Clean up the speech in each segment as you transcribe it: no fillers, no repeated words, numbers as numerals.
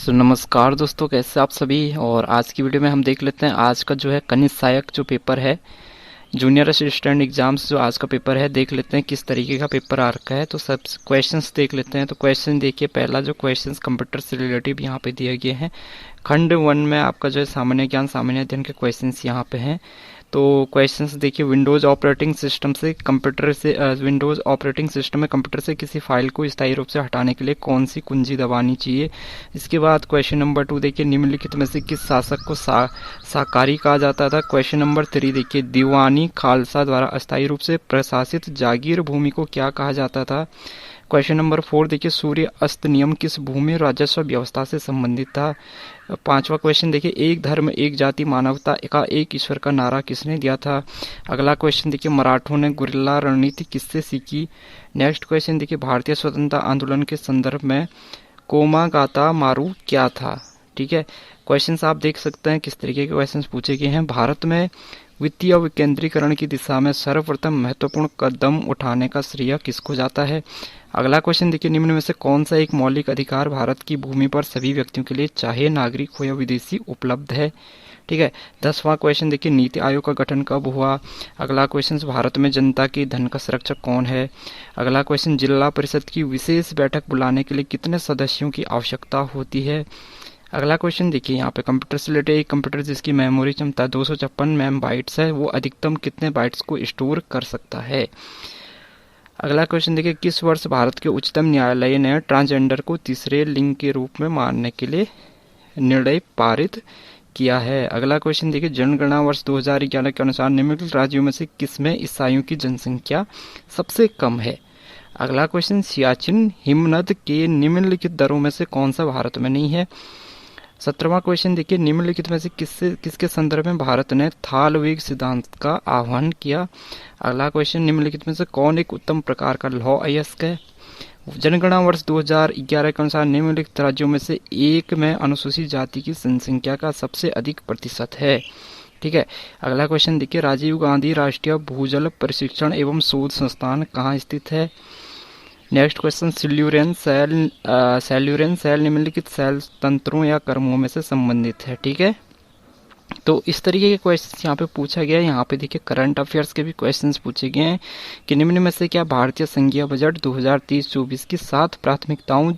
नमस्कार दोस्तों, कैसे आप सभी। और आज की वीडियो में हम देख लेते हैं आज का जो है कनिष्ठ सहायक जो पेपर है, जूनियर असिस्टेंट एग्जाम्स जो आज का पेपर है, देख लेते हैं किस तरीके का पेपर आ रखा है। तो सब क्वेश्चंस देख लेते हैं। तो क्वेश्चन देखिए, पहला जो क्वेश्चंस कंप्यूटर से रिलेटिव यहाँ पे दिए गए हैं। खंड 1 में आपका जो है सामान्य ज्ञान सामान्य अध्ययन के क्वेश्चंस यहाँ पे हैं। तो क्वेश्चंस देखिए, विंडोज ऑपरेटिंग सिस्टम में कंप्यूटर से किसी फाइल को स्थायी रूप से हटाने के लिए कौन सी कुंजी दबानी चाहिए। इसके बाद क्वेश्चन नंबर 2 देखिए, निम्नलिखित में से किस शासक को साकारी कहा जाता था। क्वेश्चन नंबर 3 देखिए, दीवानी खालसा द्वारा अस्थायी रूप से प्रशासित जागीर भूमि को क्या कहा जाता था। क्वेश्चन नंबर 4 देखिए, सूर्य अस्त नियम किस भूमि राजस्व व्यवस्था से संबंधित था। पांचवा क्वेश्चन देखिए, एक धर्म एक जाति मानवता का एक ईश्वर का नारा किसने दिया था। अगला क्वेश्चन देखिए, मराठों ने गुरिल्ला रणनीति किससे सीखी। नेक्स्ट क्वेश्चन देखिए, भारतीय स्वतंत्रता आंदोलन के संदर्भ में कोमागाता मारू क्या था। ठीक है, क्वेश्चंस आप देख सकते हैं किस तरीके के क्वेश्चंस पूछे गए हैं। भारत में वित्तीय विकेंद्रीकरण की दिशा में सर्वप्रथम महत्वपूर्ण कदम उठाने का श्रेय किसको जाता है। अगला क्वेश्चन देखिए, निम्न में से कौन सा एक मौलिक अधिकार भारत की भूमि पर सभी व्यक्तियों के लिए चाहे नागरिक हो या विदेशी उपलब्ध है। ठीक है, 10वां क्वेश्चन देखिए, नीति आयोग का गठन कब हुआ। अगला क्वेश्चन, भारत में जनता की धन का संरक्षक कौन है। अगला क्वेश्चन, जिला परिषद की विशेष बैठक बुलाने के लिए कितने सदस्यों की आवश्यकता होती है। अगला क्वेश्चन देखिए, यहाँ पे कंप्यूटर से रिलेटेड, एक कंप्यूटर जिसकी मेमोरी क्षमता 256 मैम बाइट्स है, वो अधिकतम कितने बाइट्स को स्टोर कर सकता है। अगला क्वेश्चन देखिए, किस वर्ष भारत के उच्चतम न्यायालय ने ट्रांसजेंडर को तीसरे लिंग के रूप में मानने के लिए निर्णय पारित किया है। अगला क्वेश्चन देखिए, जनगणना वर्ष 2011 के अनुसार निम्नलिखित राज्यों में से किसमें ईसाइयों की जनसंख्या सबसे कम है। अगला क्वेश्चन, सियाचिन हिमनद के निम्नलिखित दरों में से कौन सा भारत में नहीं है। 17वां क्वेश्चन देखिए, निम्नलिखित में से किसके संदर्भ में भारत ने थाल वेग सिद्धांत का आह्वान किया। अगला क्वेश्चन, निम्नलिखित में से कौन एक उत्तम प्रकार का लौह अयस्क है। जनगणना वर्ष 2011 के अनुसार निम्नलिखित राज्यों में से एक में अनुसूचित जाति की जनसंख्या का सबसे अधिक प्रतिशत है। ठीक है, अगला क्वेश्चन देखिए, राजीव गांधी राष्ट्रीय भूजल प्रशिक्षण एवं शोध संस्थान कहाँ स्थित है। नेक्स्ट क्वेश्चन, सेल्यूरेन सेल निम्नलिखित सेल तंत्रों या कर्मों में से संबंधित है। ठीक है, तो इस तरीके के क्वेश्चंस यहाँ पे पूछा गया है। यहाँ पे देखिए, करंट अफेयर्स के भी क्वेश्चंस पूछे गए हैं कि निम्न में से क्या भारतीय संघीय बजट 2023-24 की 7 प्राथमिकताओं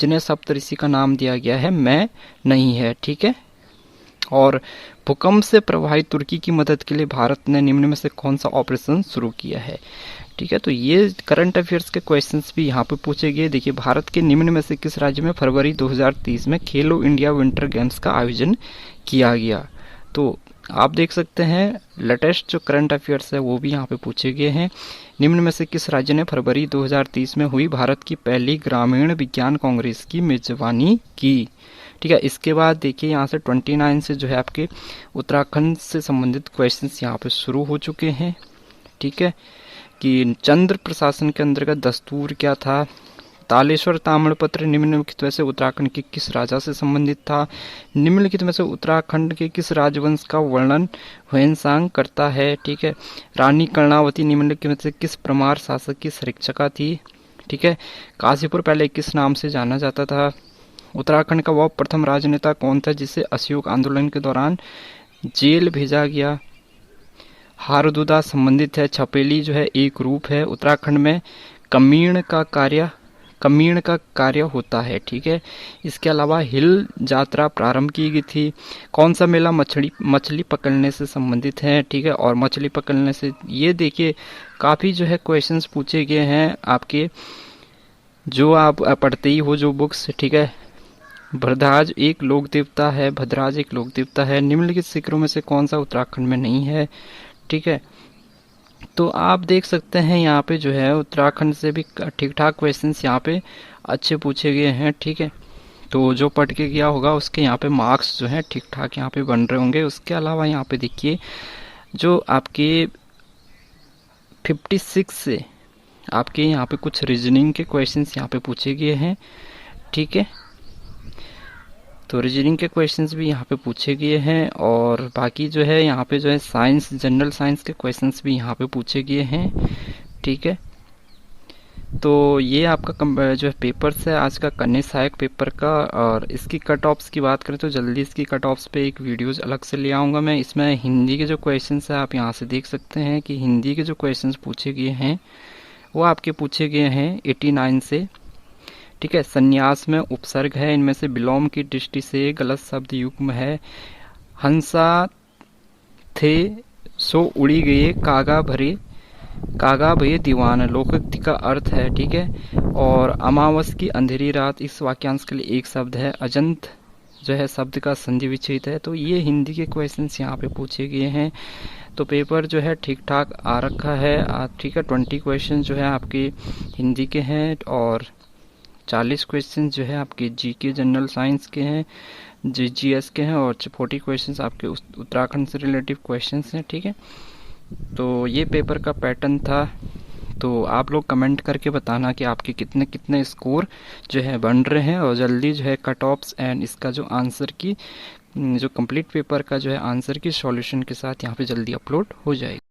जिन्हें सप्तऋषि का नाम दिया गया है में नहीं है। ठीक है, और भूकंप से प्रभावित तुर्की की मदद के लिए भारत ने निम्न में से कौन सा ऑपरेशन शुरू किया है। ठीक है, तो ये करंट अफेयर्स के क्वेश्चंस भी यहाँ पे पूछे गए। देखिए, भारत के निम्न में से किस राज्य में फरवरी 2030 में खेलो इंडिया विंटर गेम्स का आयोजन किया गया। तो आप देख सकते हैं लेटेस्ट जो करंट अफेयर्स है वो भी यहाँ पे पूछे गए हैं। निम्न में से किस राज्य ने फरवरी 2030 में हुई भारत की पहली ग्रामीण विज्ञान कांग्रेस की मेजबानी की। ठीक है, इसके बाद देखिए, यहाँ से 29 से जो है आपके उत्तराखंड से संबंधित क्वेश्चंस यहाँ पे शुरू हो चुके हैं। ठीक है, कि चंद्र प्रशासन के अंतर्गत दस्तूर क्या था। तालेश्वर ताम्रपत्र निम्नलिखित में से उत्तराखंड के किस राजा से संबंधित था। निम्नलिखित में से उत्तराखंड के किस राजवंश का वर्णन ह्वेनसांग करता है। ठीक है, रानी कर्णावती निम्नलिखित में से किस परमार शासक की संरक्षिका थी। ठीक है, काशीपुर पहले किस नाम से जाना जाता था। उत्तराखंड का वह प्रथम राजनेता कौन था जिसे असहयोग आंदोलन के दौरान जेल भेजा गया। हारदुदा संबंधित है। छपेली जो है एक रूप है। उत्तराखंड में कमीण का कार्य होता है। ठीक है, इसके अलावा हिल यात्रा प्रारंभ की गई थी। कौन सा मेला मछली पकड़ने से संबंधित है। ठीक है, और मछली पकड़ने से ये देखिए काफी जो है क्वेश्चंस पूछे गए हैं आपके, जो आप पढ़ते ही हो जो बुक्स। ठीक है, भद्राज एक लोक देवता है। निम्नलिखित शिखरों में से कौन सा उत्तराखंड में नहीं है। ठीक है, तो आप देख सकते हैं यहाँ पे जो है उत्तराखंड से भी ठीक ठाक क्वेश्चंस यहाँ पे अच्छे पूछे गए हैं। ठीक है, तो जो पढ़ के गया होगा उसके यहाँ पे मार्क्स जो है ठीक ठाक यहाँ पे बन रहे होंगे। उसके अलावा यहाँ पे देखिए, जो आपके 56 से आपके यहाँ पे कुछ रीजनिंग के क्वेश्चंस यहाँ पे पूछे गए हैं। ठीक है, तो रीजनिंग के क्वेश्चंस भी यहाँ पे पूछे गए हैं, और बाकी जो है यहाँ पे जो है साइंस जनरल साइंस के क्वेश्चंस भी यहाँ पे पूछे गए हैं। ठीक है, तो ये आपका जो है पेपर्स है आज का कन्या सहायक पेपर का। और इसकी कट ऑफ्स की बात करें तो जल्दी इसकी कट ऑफ्स पे एक वीडियोस अलग से ले आऊँगा मैं। इसमें हिंदी के जो क्वेश्चंस है आप यहाँ से देख सकते हैं कि हिंदी के जो क्वेश्चंस पूछे गए हैं वो आपके पूछे गए हैं 89 से। ठीक है, संन्यास में उपसर्ग है, इनमें से विलोम की दृष्टि से गलत शब्द युग्म है। हंसा थे सो उड़ी गए कागा भये दीवाना लोकोक्ति का अर्थ है। ठीक है, और अमावस की अंधेरी रात इस वाक्यांश के लिए एक शब्द है। अजंत जो है शब्द का संधि विच्छेद है। तो ये हिंदी के क्वेश्चंस यहाँ पे पूछे गए हैं। तो पेपर जो है ठीक ठाक आ रखा है। ठीक है, 20 क्वेश्चन जो है आपके हिंदी के हैं और 40 क्वेश्चन जो है आपके जीके जनरल साइंस के हैं, जीएस के हैं, और 40 क्वेश्चंस आपके उत्तराखंड से रिलेटिव क्वेश्चंस हैं। ठीक है, तो ये पेपर का पैटर्न था। तो आप लोग कमेंट करके बताना कि आपके कितने कितने स्कोर जो है बन रहे हैं, और जल्दी जो है कट ऑफ्स एंड इसका जो आंसर की जो कंप्लीट पेपर का जो है आंसर की सॉल्यूशन के साथ यहाँ पे जल्दी अपलोड हो जाएगा।